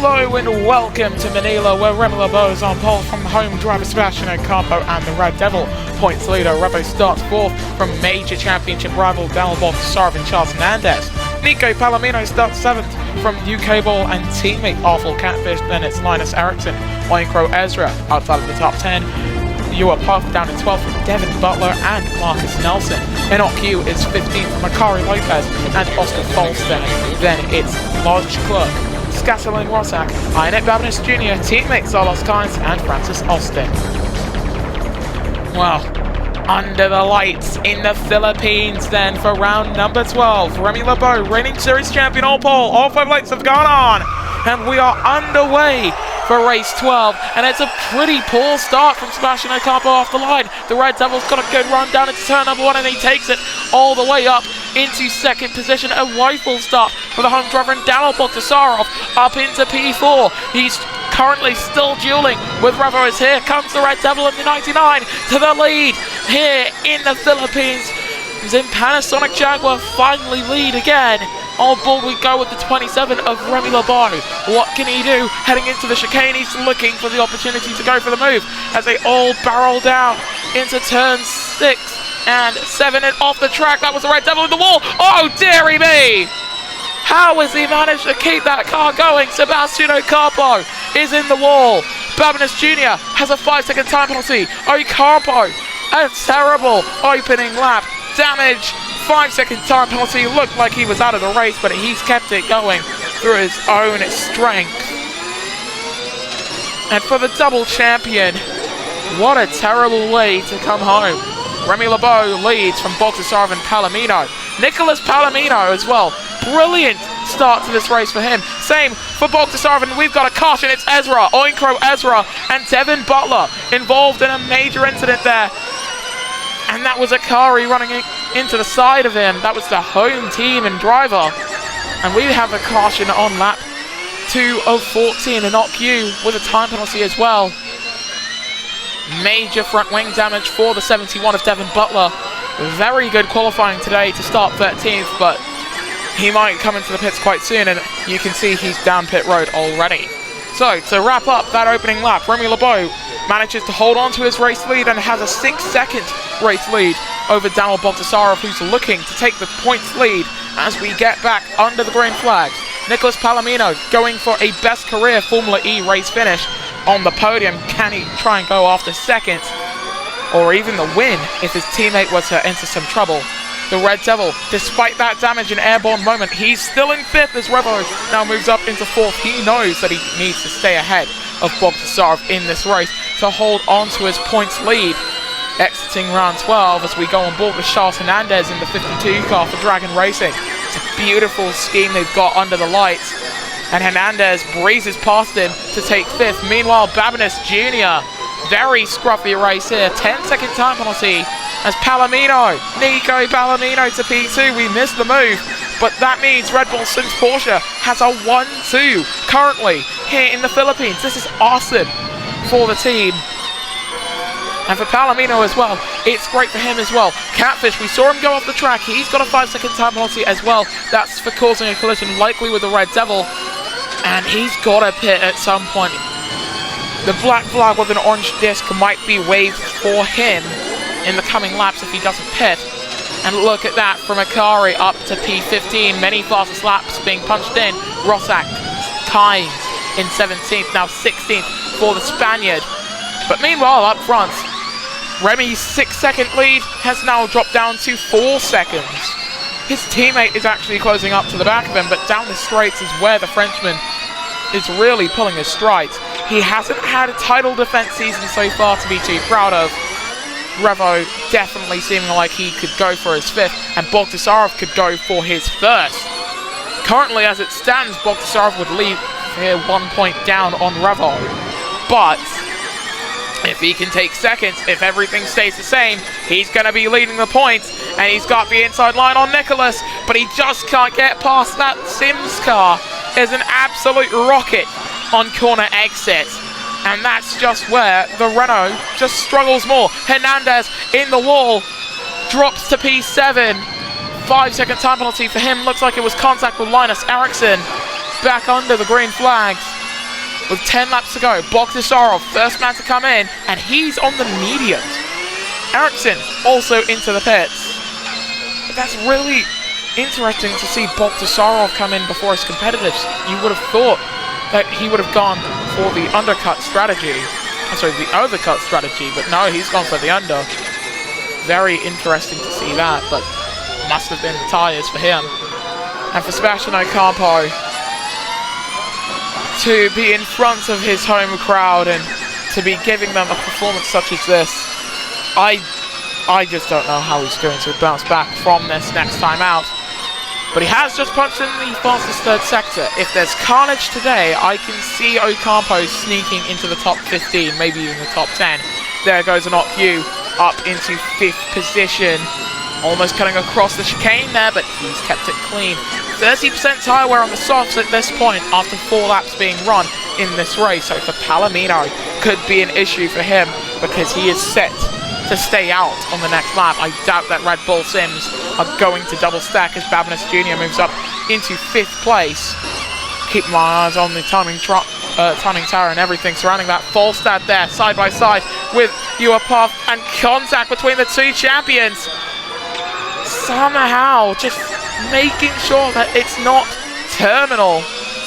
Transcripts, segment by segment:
Hello and welcome to Manila, where Remy LeBeau is on pole from home driver Sebastian Ocampo and the Red Devil. Points leader Revo starts fourth from major championship rival Daniel Baltasar and Charles Hernandez. Nico Palomino starts seventh from UK Ball and teammate Awful Catfish. Then it's Linus Eriksson, Oinkro Ezra outside of the top 10. You are puffed down to 12th from Devin Butler and Marcus Nelson. NOQ is 15th from Makari Lopez and Oscar Falstein. Then it's Lodge Clerk, Scatterling Rossack, Inet Babinus Jr., teammates Zolos Kynes and Francis Austin. Well, under the lights in the Philippines then for round number 12. Remy LeBeau, reigning series champion all pole. All 5 lights have gone on. And we are underway for race 12. And it's a pretty poor start from Sebastian Ocampo off the line. The Red Devil's got a good run down into turn number 1 and he takes it all the way up into second position. A rifle start for the home driver and Daniel Baltasar up into P4. He's currently still dueling with Revo. As here comes the Red Devil in the 99 to the lead here in the Philippines. Then Panasonic Jaguar finally lead again. On board we go with the 27 of Remy LeBeau. What can he do? Heading into the chicane, he's looking for the opportunity to go for the move as they all barrel down into turn 6 and 7 and off the track. That was the Red Devil in the wall. Oh dearie me! How has he managed to keep that car going? Sebastian Ocampo is in the wall. Babinus Jr. has a 5-second time penalty. Ocampo, a terrible opening lap. Damage, 5-second time penalty. Looked like he was out of the race, but he's kept it going through his own strength. And for the double champion, what a terrible way to come home. Remy LeBeau leads from Baltasar and Palomino. Nicholas Palomino as well. Brilliant start to this race for him. Same for Baltasar, and we've got a caution. It's Ezra, Oinkro Ezra, and Devin Butler involved in a major incident there. And that was Akari running into the side of him. That was the home team and driver. And we have a caution on lap 2 of 14, and NOQ with a time penalty as well. Major front wing damage for the 71 of Devin Butler. Very good qualifying today to start 13th, but he might come into the pits quite soon, and you can see he's down pit road already. So, to wrap up that opening lap, Remy LeBeau manages to hold on to his race lead and has a 6-second race lead over Daniel Baltasar, who's looking to take the points lead as we get back under the green flags. Nicholas Palomino going for a best career Formula E race finish on the podium. Can he try and go after second or even the win if his teammate was to enter some trouble? The Red Devil, despite that damage and airborne moment, he's still in 5th as Revo now moves up into 4th. He knows that he needs to stay ahead of Baltasar in this race to hold on to his points lead. Exiting round 12 as we go on board with Charles Hernandez in the 52 car for Dragon Racing. It's a beautiful scheme they've got under the lights. And Hernandez breezes past him to take 5th. Meanwhile, Babinus Jr., very scruffy race here. 10-second time penalty as Palomino, Nico Palomino to P2. We missed the move, but that means Red Bull Sims Porsche has a 1-2 currently here in the Philippines. This is awesome for the team. And for Palomino as well, it's great for him as well. Catfish, we saw him go off the track. He's got a 5-second time penalty as well. That's for causing a collision, likely with the Red Devil. And he's got to pit at some point. The black flag with an orange disc might be waved for him in the coming laps if he doesn't pit. And look at that, from Akari up to P15. Many fastest laps being punched in. Rossack, Kynes in 17th, now 16th for the Spaniard. But meanwhile, up front, Remy's 6-second lead has now dropped down to 4 seconds. His teammate is actually closing up to the back of him, but down the straights is where the Frenchman is really pulling his strides. He hasn't had a title defense season so far to be too proud of. Revo definitely seeming like he could go for his 5th, and Baltasar could go for his 1st. Currently, as it stands, Baltasar would lead here 1 point down on Revo. But if he can take seconds, if everything stays the same, he's going to be leading the points, and he's got the inside line on Nicholas, but he just can't get past that Sims car. Is an absolute rocket on corner exit. And that's just where the Renault just struggles more. Hernandez in the wall, drops to P7. 5-second time penalty for him. Looks like it was contact with Linus Eriksson. Back under the green flags. with 10 laps to go. Bogdasarov, first man to come in, and he's on the mediums. Ericsson also into the pits. But that's really interesting to see Bogdasarov come in before his competitors. You would have thought that he would have gone for the undercut strategy. Sorry, the overcut strategy, but no, he's gone for the under. Very interesting to see that, but must have been the tyres for him. And for Sebastian Ocampo to be in front of his home crowd and to be giving them a performance such as this, I just don't know how he's going to bounce back from this next time out. But he has just punched in the fastest third sector. If there's carnage today, I can see Ocampo sneaking into the top 15, maybe even the top 10. There goes an Q up into 5th position. Almost cutting across the chicane there, but he's kept it clean. 30% tyre wear on the softs at this point after 4 laps being run in this race. So for Palomino, could be an issue for him because he is set to stay out on the next lap. I doubt that Red Bull Sims are going to double stack as Babinas Jr. moves up into 5th place. Keep my eyes on the timing tower and everything surrounding that. Falstad there, side by side with Uapath, and contact between the two champions. Somehow just making sure that it's not terminal.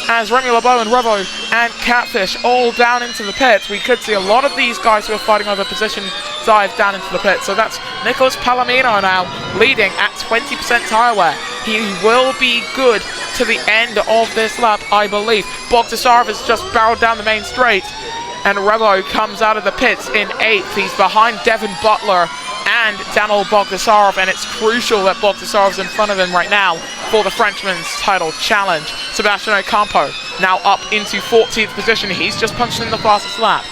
As Remy LeBeau and Revo and Catfish all down into the pits, we could see a lot of these guys who are fighting over position dive down into the pit. So that's Nicholas Palomino now leading at 20% tyre wear. He will be good to the end of this lap, I believe. Bogdasarov has just barreled down the main straight, and Revo comes out of the pits in 8th. He's behind Devin Butler and Daniel Bogdasarov, and it's crucial that Bogdasarov's in front of him right now for the Frenchman's title challenge. Sebastian Ocampo now up into 14th position. He's just punched in the fastest lap.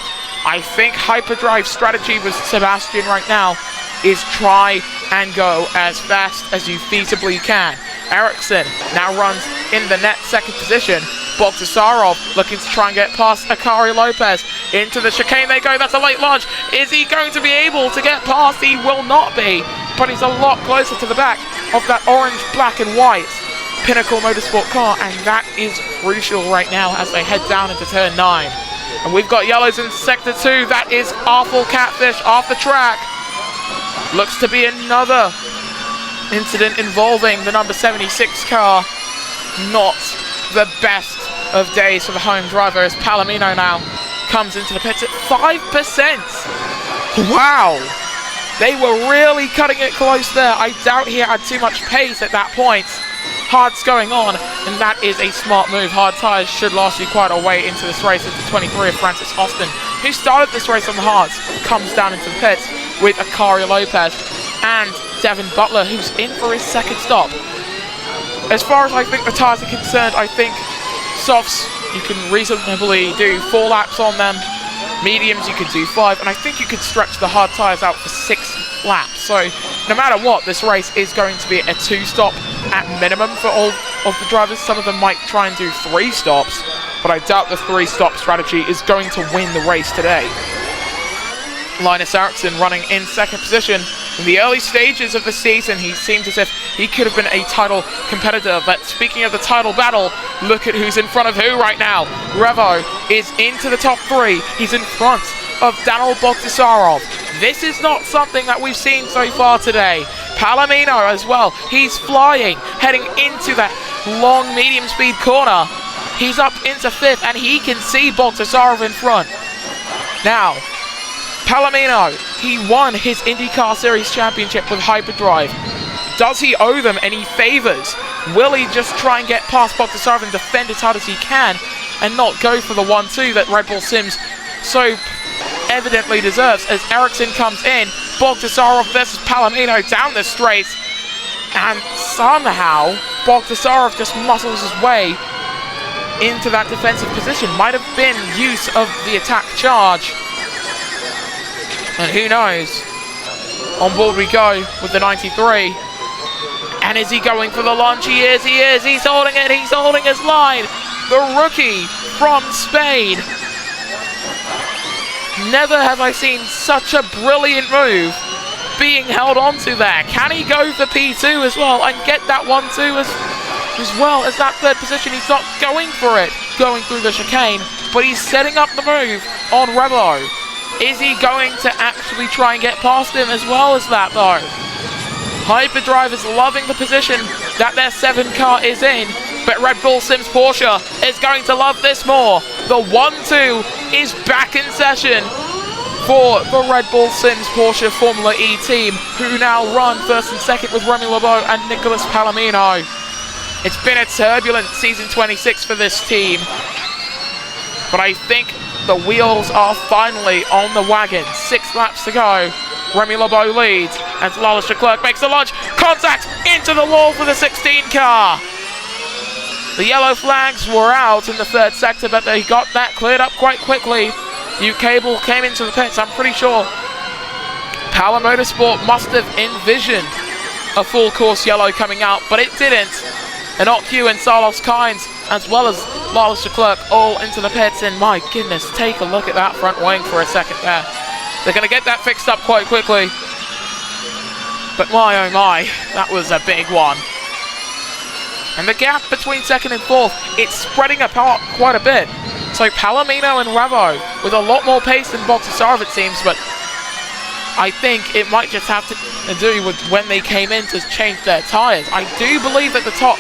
I think hyperdrive strategy with Sebastian right now is try and go as fast as you feasibly can. Ericsson now runs in the net 2nd position. Bogdasarov looking to try and get past Akari Lopez. Into the chicane they go. That's a late launch. Is he going to be able to get past? He will not be, but he's a lot closer to the back of that orange, black and white Pinnacle Motorsport car, and that is crucial right now as they head down into turn 9. And we've got yellows in sector 2. That is awful Catfish off the track. Looks to be another incident involving the number 76 car. Not the best of days for the home driver as Palomino now comes into the pits at 5%. Wow! They were really cutting it close there. I doubt he had too much pace at that point. Hard's going on, and that is a smart move. Hard tyres should last you quite a way into this race as the 23 of Francis Austin, who started this race on the hards, comes down into the pits with Akari Lopez and Devin Butler, who's in for his 2nd stop. As far as I think the tyres are concerned, I think softs, you can reasonably do 4 laps on them. Mediums, you could do 5, and I think you could stretch the hard tyres out for 6 laps. So no matter what, this race is going to be a 2-stop at minimum for all of the drivers. Some of them might try and do 3 stops, but I doubt the 3-stop strategy is going to win the race today. Linus Eriksson running in 2nd position. In the early stages of the season, he seemed as if he could have been a title competitor, but speaking of the title battle, look at who's in front of who right now. Revo is into the top 3. He's in front of Daniel Bogdasarov. This is not something that we've seen so far today. Palomino as well. He's flying, heading into that long medium speed corner. He's up into 5th, and he can see Bogdasarov in front. Now, Palomino, he won his IndyCar Series Championship with Hyperdrive. Does he owe them any favors? Will he just try and get past Bogdasarov and defend as hard as he can and not go for the 1-2 that Red Bull Sims so evidently deserves as Ericsson comes in? Bogdasarov versus Palomino down the straight, and somehow Bogdasarov just muscles his way into that defensive position. Might have been use of the attack charge. And who knows? On board we go with the 93. And is he going for the launch? He is. He's holding it. He's holding his line. The rookie from Spain. Never have I seen such a brilliant move being held onto there. Can he go for P2 as well and get that 1-2 as well as that 3rd position? He's not going for it. going through the chicane, but he's setting up the move on Revo. Is he going to actually try and get past him as well as that, though? Hyperdrive is loving the position that their 7 car is in, but Red Bull Sims Porsche is going to love this more. The 1-2 is back in session for the Red Bull Sims Porsche Formula E team, who now run first and second with Remy Lebeau and Nicholas Palomino. It's been a turbulent season 26 for this team, but I think the wheels are finally on the wagon. 6 laps to go. Remy Lebeau leads, and Lawless Leclerc makes a lunge. Contact into the wall for the 16 car. The yellow flags were out in the third sector, but they got that cleared up quite quickly. U-Cable came into the pits. I'm pretty sure Power Motorsport must have envisioned a full course yellow coming out, but it didn't. And Occu and Carlos Kynes, as well as Lawless Leclerc, all into the pits. And my goodness, take a look at that front wing for a second there. They're going to get that fixed up quite quickly. But my oh my, that was a big one. And the gap between second and fourth, it's spreading apart quite a bit. So Palomino and Revo with a lot more pace than Bogdasarov, it seems, but I think it might just have to do with when they came in to change their tyres. I do believe that the top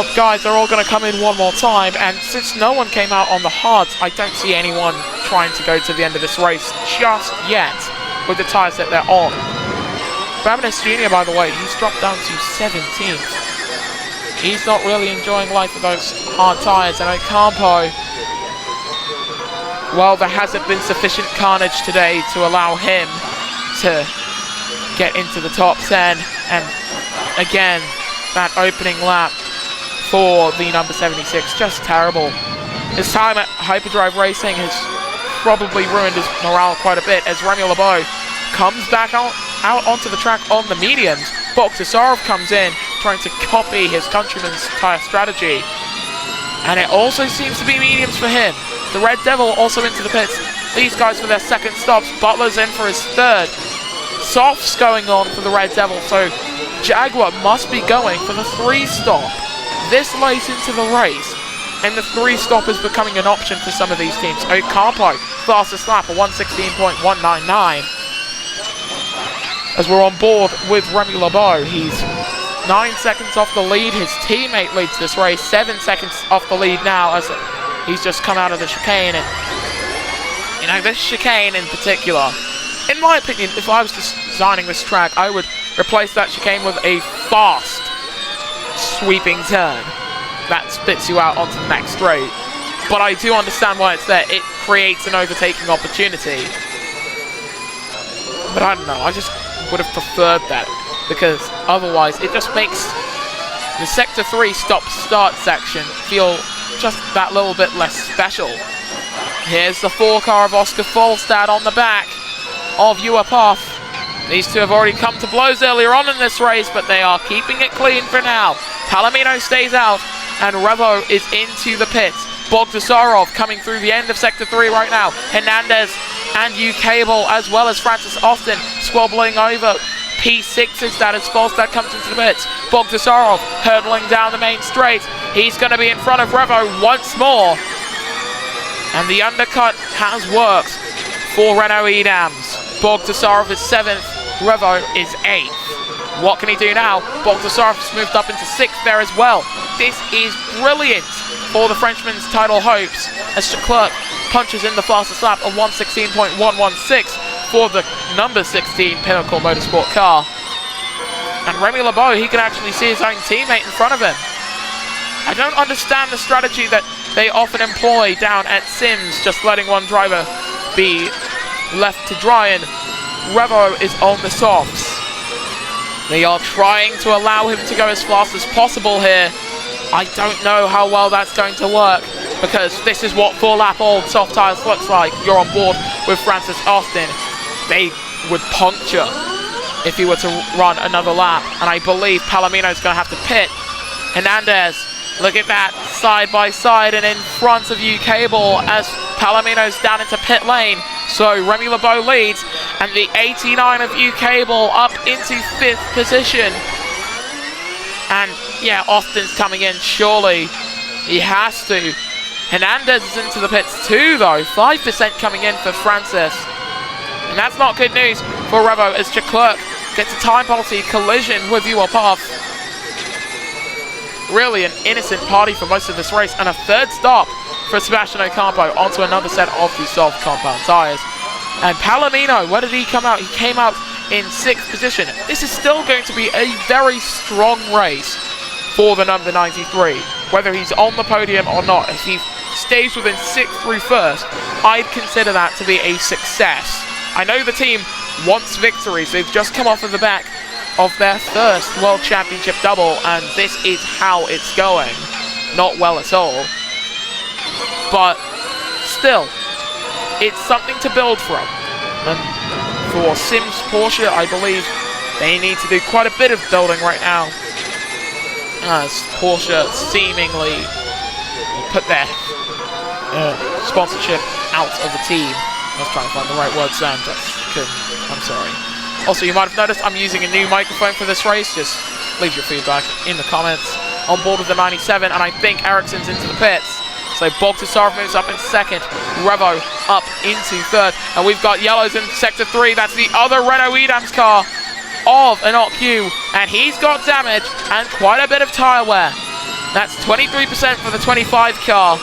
of guys are all going to come in one more time, and since no one came out on the hards, I don't see anyone trying to go to the end of this race just yet with the tyres that they're on. Babinis Jr., by the way, he's dropped down to 17th. He's not really enjoying life with those hard tyres, and Ocampo, well, there hasn't been sufficient carnage today to allow him to get into the top 10, and again, that opening lap for the number 76, just terrible. His time at Hyperdrive Racing has probably ruined his morale quite a bit as Remy Lebeau comes back out onto the track on the mediums. Bogdasarov comes in trying to copy his countryman's tyre strategy, and it also seems to be mediums for him. The Red Devil also into the pits. These guys for their second stops. Butler's in for his third. Softs going on for the Red Devil, so Jaguar must be going for the 3-stop this late into the race, and the 3-stop is becoming an option for some of these teams. Ocampo, fastest lap, a 1:16.199. As we're on board with Remy Lebeau, he's 9 seconds off the lead. His teammate leads this race, 7 seconds off the lead now as he's just come out of the chicane. And, you know, this chicane in particular, in my opinion, if I was designing this track, I would replace that chicane with a fast sweeping turn that spits you out onto the next straight. But I do understand why it's there. It creates an overtaking opportunity. But I don't know, I just would have preferred that, because otherwise it just makes the Sector 3 stop-start section feel just that little bit less special. Here's the 4 car of Oscar Folstad on the back of Uapoth. These two have already come to blows earlier on in this race, but they are keeping it clean for now. Palomino stays out, and Revo is into the pits. Bogdasarov coming through the end of Sector 3 right now. Hernandez and U-Cable, as well as Francis Austin, squabbling over P6s. That is Folstad comes into the pits. Bogdasarov hurdling down the main straight. He's going to be in front of Revo once more. And the undercut has worked for Renault Edams. Bogdasarov is 7th, Revo is 8th. What can he do now? Bogdasarov's moved up into 6th there as well. This is brilliant for the Frenchman's title hopes as Leclerc punches in the fastest lap of 1:16.116 for the number 16 Pinnacle Motorsport car. And Remy Lebeau, he can actually see his own teammate in front of him. I don't understand the strategy that they often employ down at Sims, just letting one driver be left to dry, and Revo is on the softs. They are trying to allow him to go as fast as possible here. I don't know how well that's going to work, because this is what full lap old soft tyres looks like. You're on board with Francis Austin. They would puncture if he were to run another lap, and I believe Palomino's going to have to pit. Hernandez, look at that, side by side and in front of U-Cable as Palomino's down into pit lane. So Remy Lebeau leads, and the 89 of U-Cable up into 5th position. And yeah, Austin's coming in, surely he has to Hernandez is into the pits too, though. 5% coming in for Francis. And that's not good news for Revo as Leclerc gets a time penalty collision with Path. Really an innocent party for most of this race. And a third stop for Sebastian Ocampo onto another set of the soft compound tyres. And Palomino, where did he come out? He came out in 6th position. This is still going to be a very strong race for the number 93. Whether he's on the podium or not, if he stays within 6th through 1st, I'd consider that to be a success. I know the team wants victories. They've just come off of the back of their first World Championship double, and this is how it's going. Not well at all. But still, it's something to build from. And for Sims Porsche, I believe they need to do quite a bit of building right now, as Porsche seemingly put their sponsorship out of the team. I was trying to find the right word, Sam. I'm sorry. Also, you might have noticed I'm using a new microphone for this race. Just leave your feedback in the comments. On board with the 97, and I think Ericsson's into the pits. So Bogdasarov moves up in 2nd, Revo up into 3rd, and we've got yellows in sector 3. That's the other Renault Edams car of an OQ, and he's got damage and quite a bit of tyre wear. That's 23% for the 25 car,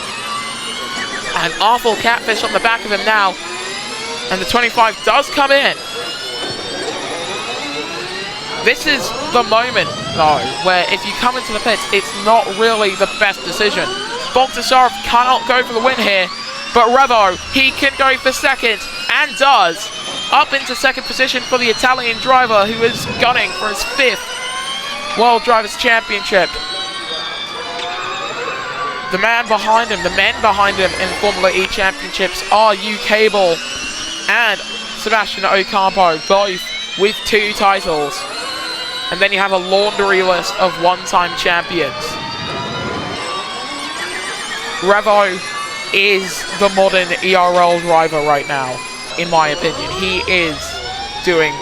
and awful catfish on the back of him now, and the 25 does come in. This is the moment, though, where if you come into the pits, it's not really the best decision. Bogdasarov cannot go for the win here, but Revo, he can go for 2nd, and does. Up into 2nd position for the Italian driver, who is gunning for his 5th World Drivers' Championship. The men behind him in Formula E Championships are Cable and Sebastian Ocampo, both with 2 titles. And then you have a laundry list of one-time champions. Revo is the modern ERL driver right now, in my opinion. He is doing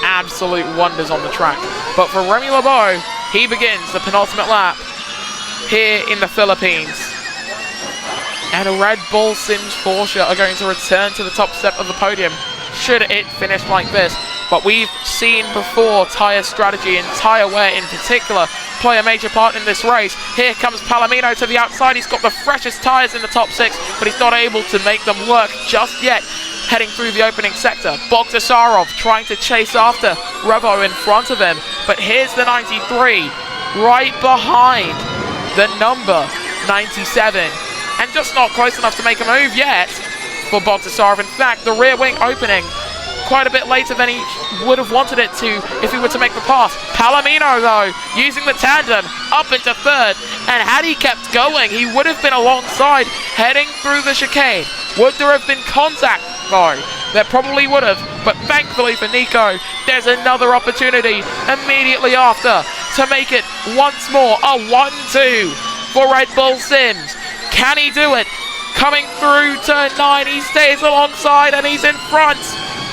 absolute wonders on the track. But for Remy Lebeau, he begins the penultimate lap here in the Philippines. And a Red Bull Sims Porsche are going to return to the top step of the podium should it finish like this. But we've seen before tyre strategy and tyre wear in particular play a major part in this race. Here comes Palomino to the outside. He's got the freshest tyres in the top 6, but he's not able to make them work just yet, heading through the opening sector. Bogdasarov trying to chase after Revo in front of him, but here's the 93 right behind the number 97, and just not close enough to make a move yet for Bogdasarov. In fact, the rear wing opening quite a bit later than he would have wanted it to if he were to make the pass. Palomino, though, using the tandem up into 3rd, and had he kept going, he would have been alongside heading through the chicane. Would there have been contact? No, there probably would have, but thankfully for Nico, there's another opportunity immediately after to make it once more a 1-2 for Red Bull Sims. Can he do it? Coming through turn 9, he stays alongside and he's in front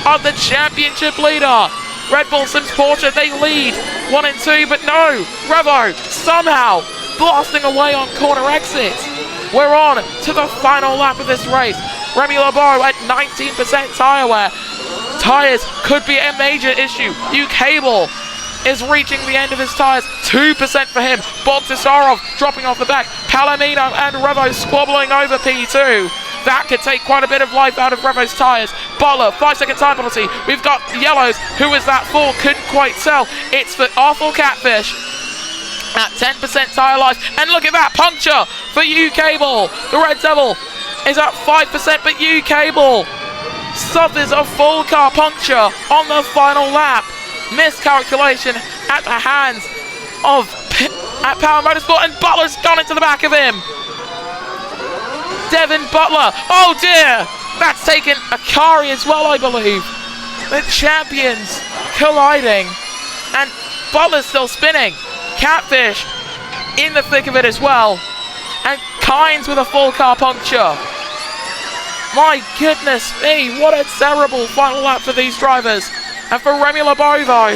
of the championship leader. Red Bull Sims Porsche, they lead 1 and 2, but no, Revo somehow blasting away on corner exit. We're on to the final lap of this race. Remy Lebeau at 19% tyre wear. Tyres could be a major issue. Cable is reaching the end of his tyres. 2% for him. Bogdasarov dropping off the back. Palomino and Revo squabbling over P2. That could take quite a bit of life out of Revo's tyres. Butler, 5-second time penalty. We've got yellows. Who is that for? Couldn't quite tell. It's for Awful Catfish at 10% tyre life. And look at that puncture for Cable. The Red Devil is at 5%, but Cable suffers a full car puncture on the final lap. Miscalculation at the hands of Power Motorsport, and Butler's gone into the back of him. Devin Butler, oh dear, that's taken Akari as well, I believe. The champions colliding, and Butler's still spinning. Catfish in the thick of it as well, and Kynes with a full car puncture. My goodness me, what a terrible final lap for these drivers. And for Remy Lebeau, though,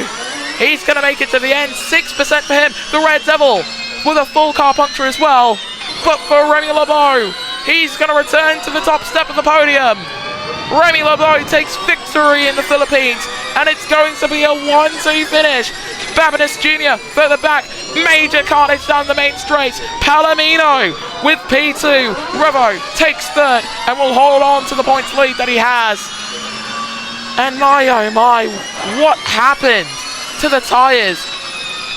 he's going to make it to the end. 6% for him. The Red Devil with a full car puncture as well. But for Remy Lebeau, He's going to return to the top step of the podium. Remy LeBeau takes victory in the Philippines, and it's going to be a 1-2 finish. Babinis Jr. further back, major carnage down the main straight. Palomino with P2. Revo takes third and will hold on to the points lead that he has. And my oh my, what happened to the tyres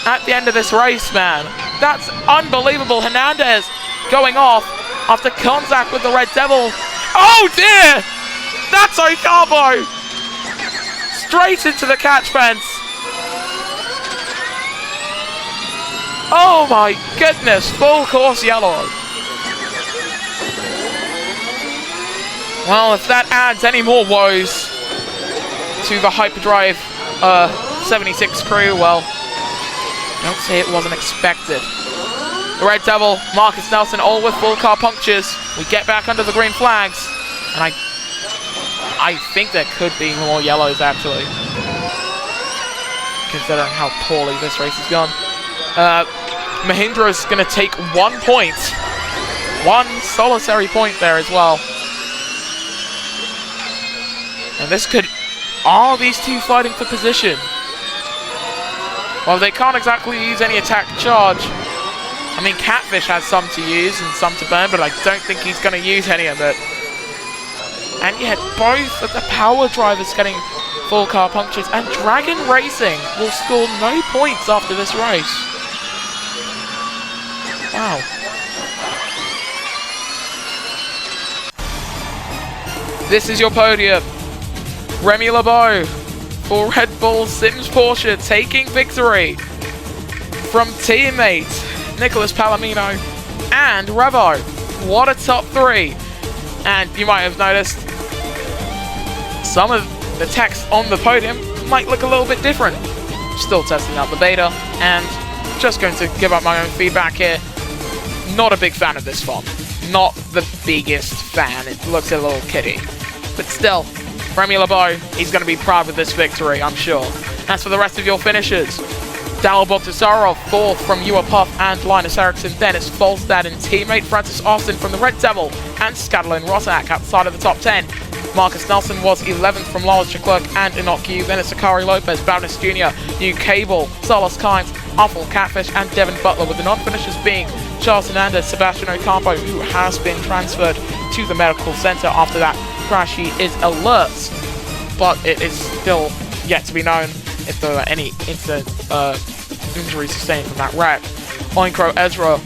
at the end of this race, man? That's unbelievable. Hernandez going off after contact with the Red Devil. Oh dear! That's Ocampo! Straight into the catch fence. Oh my goodness, full course yellow. Well, if that adds any more woes to the Hyperdrive 76 crew, well, don't say it wasn't expected. The Red Devil, Marcus Nelson, all with full car punctures. We get back under the green flags, and I think there could be more yellows, actually, considering how poorly this race has gone. Mahindra's going to take 1 point. One solitary point there as well. And this could... Are these two fighting for position? Well, they can't exactly use any attack charge. I mean, Catfish has some to use and some to burn, but I don't think he's going to use any of it. And yet, both of the power drivers getting full car punctures, and Dragon Racing will score no points after this race. Wow. This is your podium. Remy LeBeau for Red Bull Sims Porsche taking victory from teammate Nicholas Palomino and Revo. What a top three. And you might have noticed some of the text on the podium might look a little bit different. Still testing out the beta, and just going to give up my own feedback here. Not a big fan of this font. Not the biggest fan. It looks a little kiddie. But still, Remy LeBeau, he's going to be proud with this victory, I'm sure. As for the rest of your finishers, Daniel Bogdasarov, fourth from Ewa Puff and Linus Eriksson. Then it's Folstad and teammate Francis Austin from the Red Devil and Skadlin Rosak outside of the top 10. Marcus Nelson was 11th from Lars Leclerc and Enoch Yu. Then it's Akari Lopez, Babinis Jr., New Cable, Salas Kynes, Awful Catfish, and Devin Butler, with the non-finishers being Charles Hernandez, Sebastian Ocampo, who has been transferred to the medical center after that crash. He is alert, but it is still yet to be known if there are any injuries sustained from that wreck. Oinkro Ezra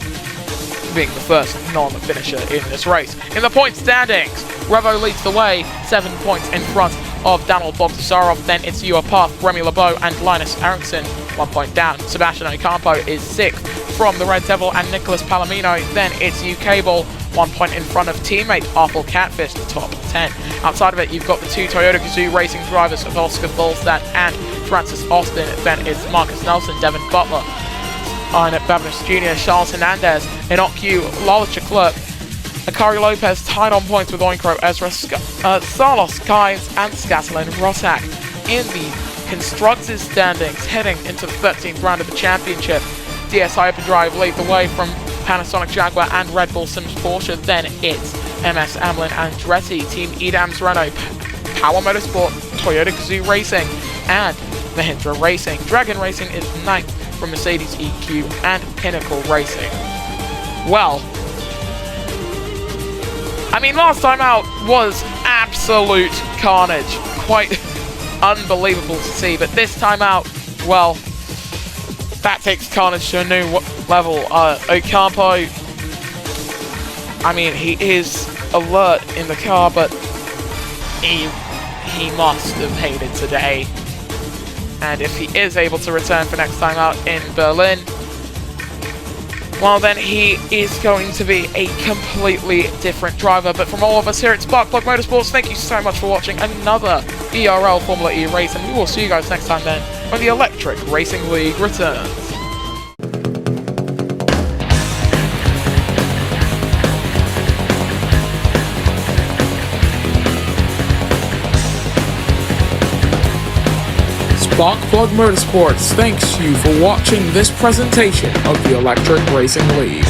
being the first non-finisher in this race. In the point standings, Revo leads the way, 7 points in front of Daniel Bogdasarov. Then it's Ewa Puff, Remy LeBeau, and Linus Eriksson, 1 point down. Sebastian Ocampo is 6th from the Red Devil and Nicholas Palomino. Then it's New Cable, 1 point in front of teammate Awful Catfish, the top 10. Outside of it, you've got the two Toyota Gazoo racing drivers of Oscar Folstad and Francis Austin. Then it's Marcus Nelson, Devin Butler, Arnett Babinis Jr., Charles Hernandez, Enoch Yu, Lars Leclerc, Akari Lopez tied on points with Oinkro Ezra, Salos Kynes, and Skatlin Rosak. In the constructors standings, heading into the 13th round of the championship, DS Hyperdrive lead the way from Panasonic Jaguar and Red Bull Sims Porsche. Then it's MS Amlin Andretti, Team Edams Renault, Power Motorsport, Toyota Gazoo Racing, and Mahindra Racing. Dragon Racing is 9th from Mercedes EQ and Pinnacle Racing. Well, I mean, last time out was absolute carnage. Quite unbelievable to see, but this time out, well, that takes carnage to a new level. Ocampo, I mean, he is alert in the car, but he must have hated today. And if he is able to return for next time out in Berlin, well, then he is going to be a completely different driver. But from all of us here at Sparkplug Motorsports, thank you so much for watching another ERL Formula E race, and we will see you guys next time then when the Electric Racing League returns. Sparkplug Motorsports thanks you for watching this presentation of the Electric Racing League.